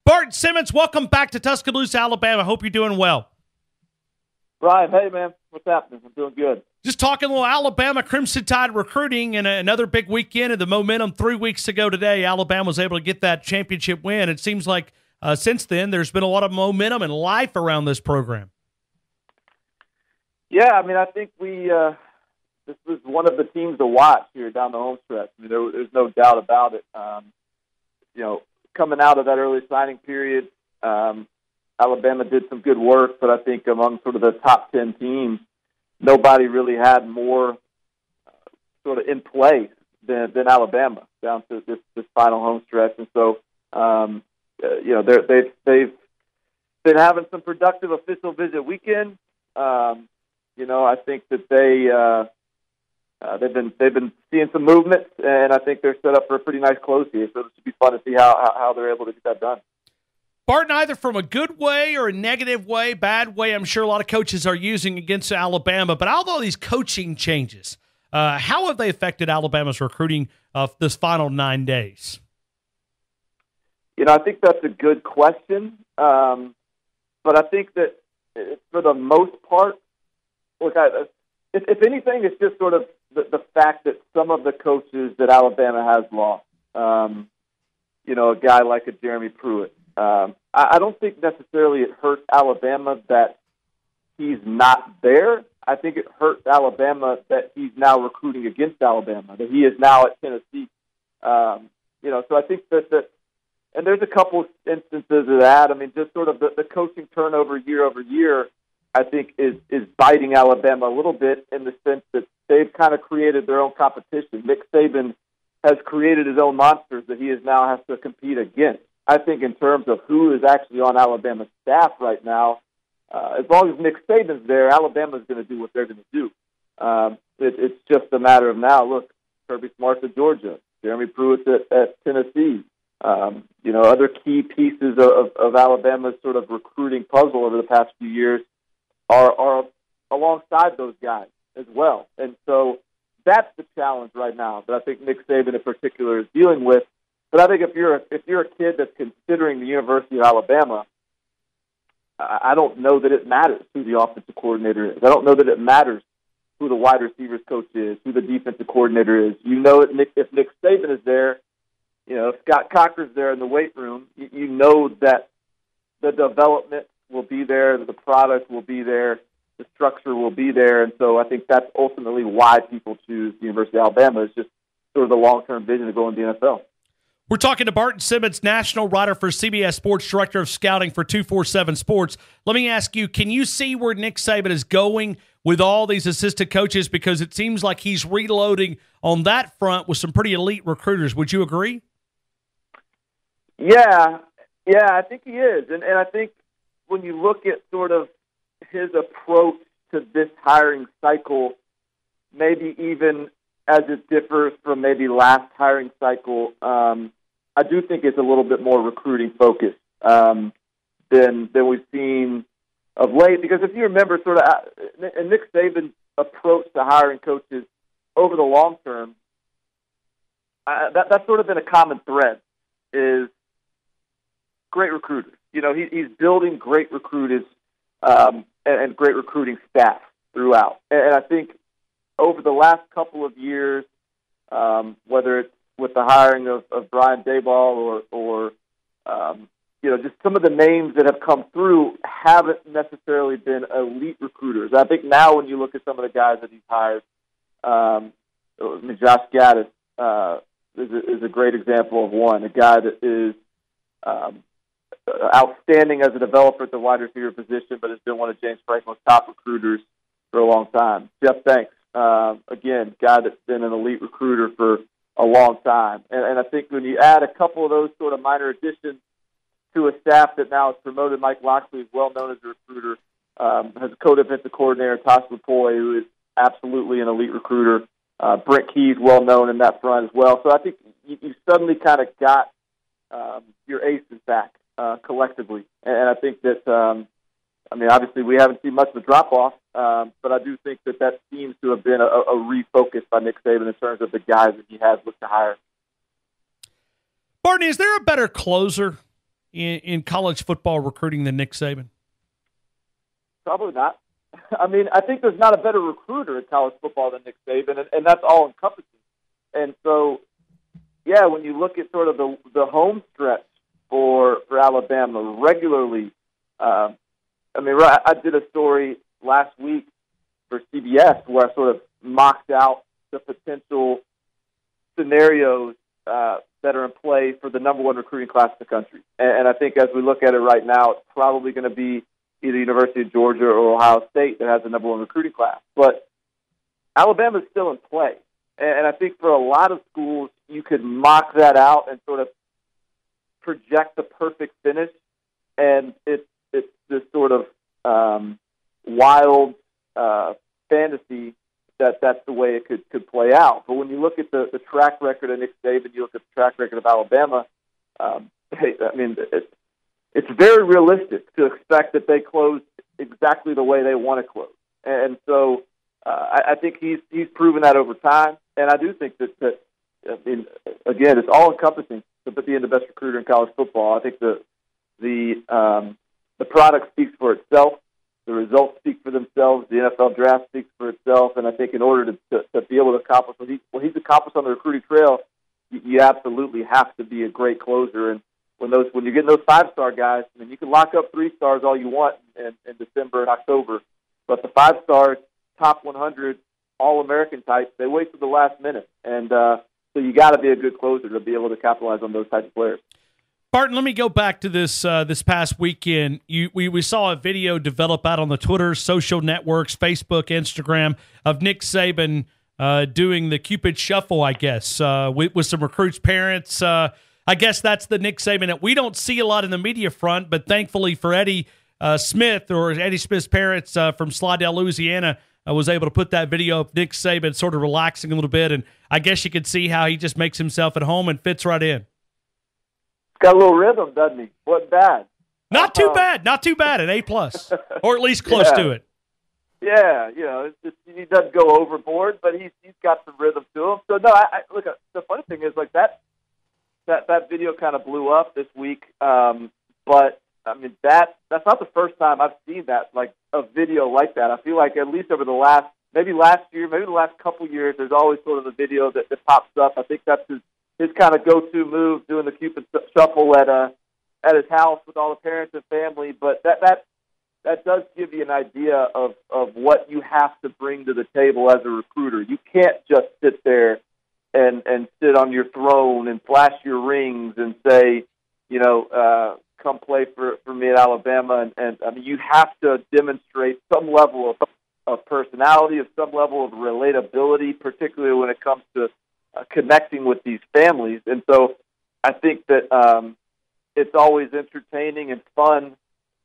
Barton Simmons, welcome back to Tuscaloosa, Alabama. Hope you're doing well. Ryan, hey, man. What's happening? I'm doing good. Just talking a little Alabama Crimson Tide recruiting and another big weekend of the momentum 3 weeks ago today. Alabama was able to get that championship win. It seems like since then there's been a lot of momentum and life around this program. Yeah, I mean, I think this was one of the teams to watch here down the home stretch. I mean, there's no doubt about it. Coming out of that early signing period, Alabama did some good work, but I think among sort of the top 10 teams, nobody really had more sort of in play than Alabama down to this final home stretch. And so, they've been having some productive official visit weekend. I think that they've been seeing some movements, and I think they're set up for a pretty nice close here. So this should be fun to see how they're able to get that done. Barton, either from a good way or a negative way, bad way, I'm sure a lot of coaches are using against Alabama. But all these coaching changes, how have they affected Alabama's recruiting of this final 9 days? I think that's a good question. But I think that for the most part, look, if anything, it's just sort of the fact that some of the coaches that Alabama has lost, a guy like a Jeremy Pruitt, I don't think necessarily it hurts Alabama that he's not there. I think it hurts Alabama that he's now recruiting against Alabama, that he is now at Tennessee. So I think that and there's a couple instances of that. I mean, just sort of the coaching turnover year over year, I think is biting Alabama a little bit in the sense that they've kind of created their own competition. Nick Saban has created his own monsters that he now has to compete against. I think in terms of who is actually on Alabama's staff right now, as long as Nick Saban's there, Alabama's going to do what they're going to do. It's just a matter of now, look, Kirby Smart's at Georgia, Jeremy Pruitt's at Tennessee. Other key pieces of Alabama's sort of recruiting puzzle over the past few years are alongside those guys as well. And so that's the challenge right now that I think Nick Saban in particular is dealing with. But I think if you're a kid that's considering the University of Alabama, I don't know that it matters who the offensive coordinator is. I don't know that it matters who the wide receivers coach is, who the defensive coordinator is. If Nick Saban is there, if Scott Cocker's there in the weight room, you know that the development will be there, the product will be there, the structure will be there. And so I think that's ultimately why people choose the University of Alabama, is just sort of the long-term vision of going to the NFL. We're talking to Barton Simmons, national writer for CBS Sports, director of scouting for 247 Sports. Let me ask you, can you see where Nick Saban is going with all these assistant coaches? Because it seems like he's reloading on that front with some pretty elite recruiters. Would you agree? Yeah, I think he is. And I think when you look at sort of his approach to this hiring cycle, maybe even as it differs from maybe last hiring cycle, I do think it's a little bit more recruiting focused than we've seen of late. Because if you remember, sort of, and Nick Saban's approach to hiring coaches over the long term, that's sort of been a common thread, is great recruiters. He's building great recruiters and great recruiting staff throughout. And I think over the last couple of years, whether it's with the hiring of Brian Daboll or just some of the names that have come through haven't necessarily been elite recruiters. I think now when you look at some of the guys that he's hired, Josh Gaddis is a great example of one, a guy that is outstanding as a developer at the wide receiver position, but has been one of James Franklin's top recruiters for a long time. Jeff Banks, again, guy that's been an elite recruiter for a long time. And I think when you add a couple of those sort of minor additions to a staff that now has promoted, Mike Loxley is well known as a recruiter, has a co-defensive coordinator, Tosh Lapoy, who is absolutely an elite recruiter. Brent Key's well known in that front as well. So I think you suddenly kind of got your aces back collectively. And I think that, obviously we haven't seen much of a drop-off, but I do think that seems to have been a refocus by Nick Saban in terms of the guys that he has looked to hire. Barney, is there a better closer in college football recruiting than Nick Saban? Probably not. I mean, I think there's not a better recruiter in college football than Nick Saban, and that's all encompassing. And so, yeah, when you look at sort of the home stretch for Alabama regularly, I did a story last week for CBS where I sort of mocked out the potential scenarios that are in play for the number one recruiting class in the country. And I think as we look at it right now, it's probably going to be either University of Georgia or Ohio State that has the number one recruiting class. But Alabama's still in play. And I think for a lot of schools, you could mock that out and sort of project the perfect finish. And it's this sort of wild fantasy that's the way it could play out. But when you look at the track record of Nick Saban, you look at the track record of Alabama, it's very realistic to expect that they close exactly the way they want to close. And so I think he's proven that over time. And I do think that again, it's all-encompassing to being the best recruiter in college football. I think the product speaks for itself. The results speak for themselves. The NFL draft speaks for itself. And I think in order to be able to accomplish what he's accomplished on the recruiting trail, you absolutely have to be a great closer. And when you're getting those 5-star guys, I mean, you can lock up 3 stars all you want in December and October, but the 5-star top 100 All-American types, they wait till the last minute. And so you got to be a good closer to be able to capitalize on those types of players. Barton, let me go back to this past weekend. We saw a video develop out on the Twitter, social networks, Facebook, Instagram, of Nick Saban doing the Cupid Shuffle, I guess, with some recruits' parents. I guess that's the Nick Saban that we don't see a lot in the media front, but thankfully for Eddie Smith, or Eddie Smith's parents from Slidell, Louisiana, was able to put that video of Nick Saban sort of relaxing a little bit, and I guess you could see how he just makes himself at home and fits right in. Got a little rhythm, doesn't he? Wasn't bad. Not too bad. Not too bad. An A+, or at least close to it. Yeah, he doesn't go overboard, but he's got some rhythm to him. So no, look. The funny thing is, like that video kind of blew up this week. But I mean that's not the first time I've seen that, like a video like that. I feel like at least over the last year, maybe the last couple years, there's always sort of a video that pops up. I think that's his kind of go-to move, doing the Cupid Shuffle at his house with all the parents and family. But that does give you an idea of what you have to bring to the table as a recruiter. You can't just sit there and sit on your throne and flash your rings and say, come play for me at Alabama. And I mean, you have to demonstrate some level of personality, of some level of relatability, particularly when it comes to connecting with these families. And so I think that it's always entertaining and fun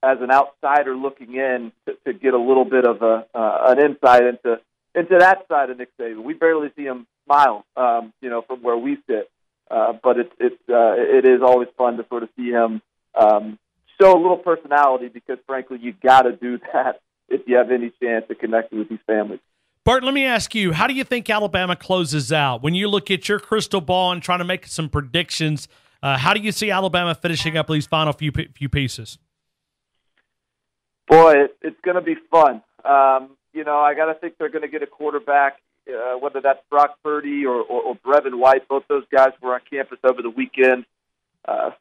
as an outsider looking in to get a little bit of an insight into that side of Nick Saban. We barely see him smile, from where we sit. But it is always fun to sort of see him show a little personality, because frankly, you got to do that if you have any chance of connecting with these families. Barton, let me ask you, how do you think Alabama closes out? When you look at your crystal ball and trying to make some predictions, how do you see Alabama finishing up these final few pieces? Boy, it's going to be fun. I got to think they're going to get a quarterback, whether that's Brock Purdy or Brevin White. Both those guys were on campus over the weekend.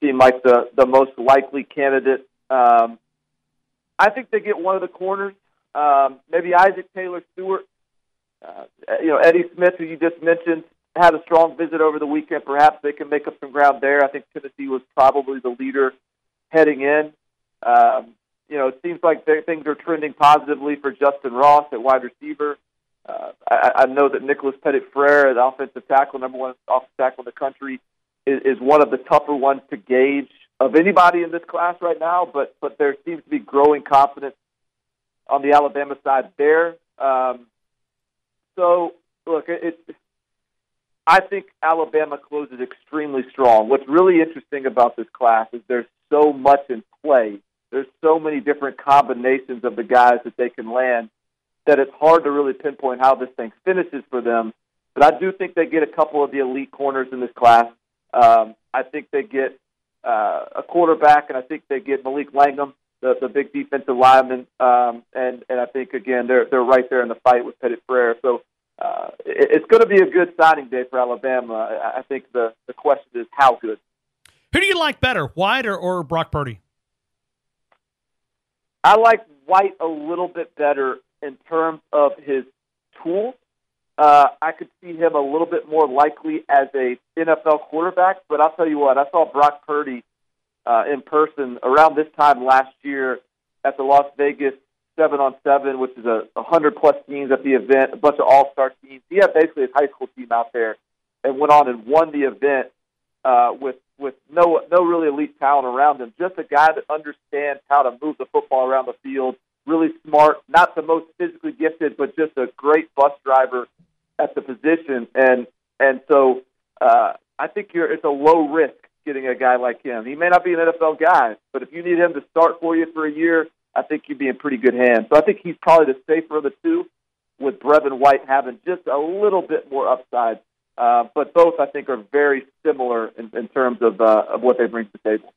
Seem like the most likely candidate. I think they get one of the corners, maybe Isaac Taylor-Stewart. Eddie Smith, who you just mentioned, had a strong visit over the weekend. Perhaps they can make up some ground there. I think Tennessee was probably the leader heading in. It seems like things are trending positively for Justin Ross at wide receiver. I know that Nicholas Pettit-Frere, the offensive tackle, number one offensive tackle in the country, is one of the tougher ones to gauge of anybody in this class right now, but there seems to be growing confidence on the Alabama side there. So, look, I think Alabama closes extremely strong. What's really interesting about this class is there's so much in play. There's so many different combinations of the guys that they can land that it's hard to really pinpoint how this thing finishes for them. But I do think they get a couple of the elite corners in this class. I think they get a quarterback, and I think they get Malik Langham, the big defensive lineman, and I think again they're right there in the fight with Petit Frere. So it's going to be a good signing day for Alabama. I think the question is how good. Who do you like better, White or Brock Purdy? I like White a little bit better in terms of his tools. I could see him a little bit more likely as a NFL quarterback, but I'll tell you what, I saw Brock Purdy in person around this time last year at the Las Vegas 7-on-7, which is 100-plus teams at the event, a bunch of all-star teams. He had basically his high school team out there and went on and won the event with no really elite talent around him. Just a guy that understands how to move the football around the field, really smart, not the most physically gifted, but just a great bus driver at the position. And so I think it's a low risk getting a guy like him. He may not be an NFL guy, but if you need him to start for you for a year, I think you'd be in pretty good hands. So I think he's probably the safer of the two, with Brevin White having just a little bit more upside. But both, I think, are very similar in terms of what they bring to the table.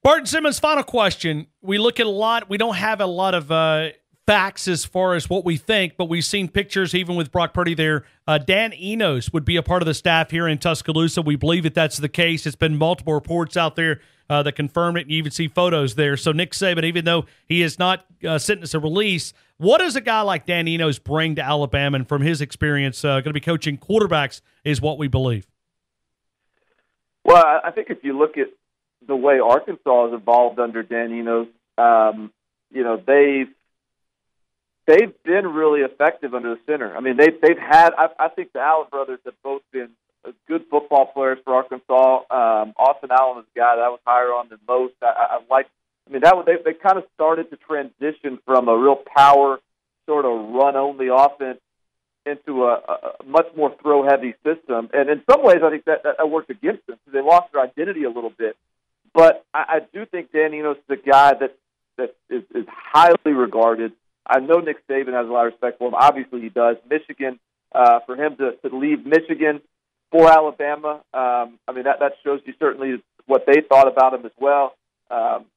Barton Simmons, final question. We look at a lot. We don't have a lot of facts as far as what we think, but we've seen pictures even with Brock Purdy there. Dan Enos would be a part of the staff here in Tuscaloosa. We believe that that's the case. It's been multiple reports out there that confirm it. You even see photos there. So Nick Saban, even though he is not sentenced a release, what does a guy like Dan Enos bring to Alabama? And from his experience, going to be coaching quarterbacks is what we believe. Well, I think if you look at the way Arkansas has evolved under Dan Enos, they've been really effective under the center. I mean, they've had. I think the Allen brothers have both been good football players for Arkansas. Austin Allen is a guy that I was higher on than most. I like. I mean, they kind of started to transition from a real power sort of run-only offense into a much more throw-heavy system. And in some ways, I think that worked against them because they lost their identity a little bit. But I do think Dan Enos is a guy that is highly regarded. I know Nick Saban has a lot of respect for him. Obviously, he does. Michigan, for him to leave Michigan for Alabama, I mean, that shows you certainly what they thought about him as well.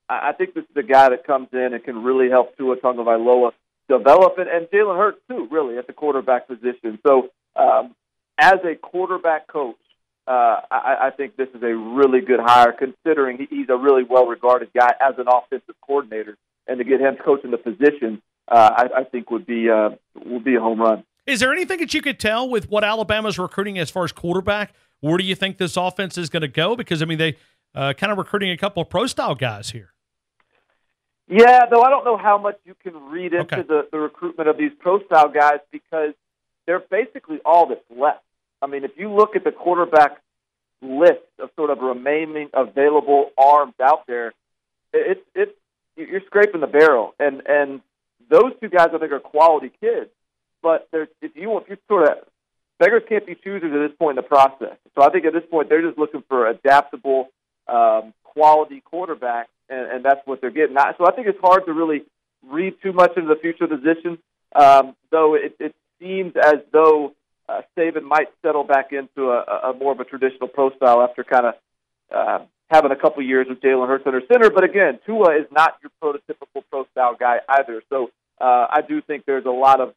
I think this is a guy that comes in and can really help Tua Tagovailoa develop, and Jalen Hurts, too, really, at the quarterback position. So as a quarterback coach, I think this is a really good hire, considering he's a really well-regarded guy as an offensive coordinator, and to get him coaching the position, I think would be a home run. Is there anything that you could tell with what Alabama's recruiting as far as quarterback? Where do you think this offense is going to go? Because, I mean, they kind of recruiting a couple of pro-style guys here. Yeah, though I don't know how much you can read into the recruitment of these pro-style guys, because they're basically all that's left. I mean, if you look at the quarterback list of sort of remaining available arms out there, you're scraping the barrel. And those two guys, I think, are quality kids. But if you sort of beggars can't be choosers at this point in the process. So I think at this point they're just looking for adaptable, quality quarterbacks, and that's what they're getting. So I think it's hard to really read too much into the future position. Though it seems as though Saban might settle back into a more of a traditional pro style after kind of having a couple years with Jalen Hurts under center. But again, Tua is not your prototypical pro style guy either. So I do think there's a lot of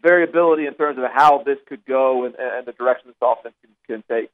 variability in terms of how this could go and the direction this offense can take.